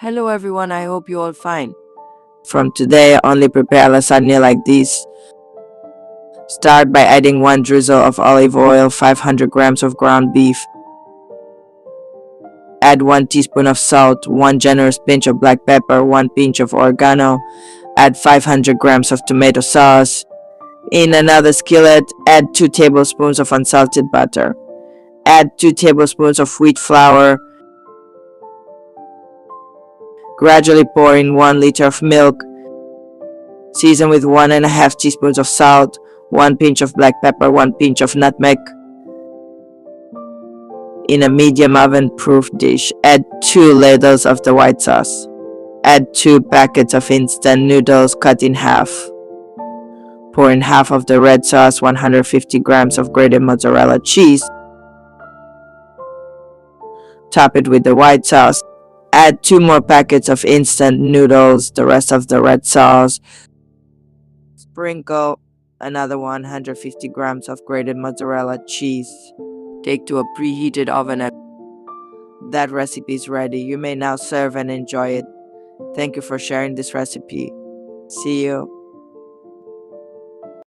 Hello everyone, I hope you all fine. From today, only prepare lasagna like this. Start by adding 1 drizzle of olive oil, 500 grams of ground beef. Add 1 teaspoon of salt, 1 generous pinch of black pepper, 1 pinch of oregano. Add 500 grams of tomato sauce. In another skillet, add 2 tablespoons of unsalted butter. Add 2 tablespoons of wheat flour. Gradually pour in 1 liter of milk. Season with 1.5 teaspoons of salt, 1 pinch of black pepper, 1 pinch of nutmeg. In a medium oven-proof dish, add 2 ladles of the white sauce. Add 2 packets of instant noodles cut in half. Pour in half of the red sauce, 150 grams of grated mozzarella cheese. Top it with the white sauce. Add 2 more packets of instant noodles, the rest of the red sauce. Sprinkle another 150 grams of grated mozzarella cheese. Take to a preheated oven and that recipe is ready. You may now serve and enjoy it. Thank you for sharing this recipe. See you.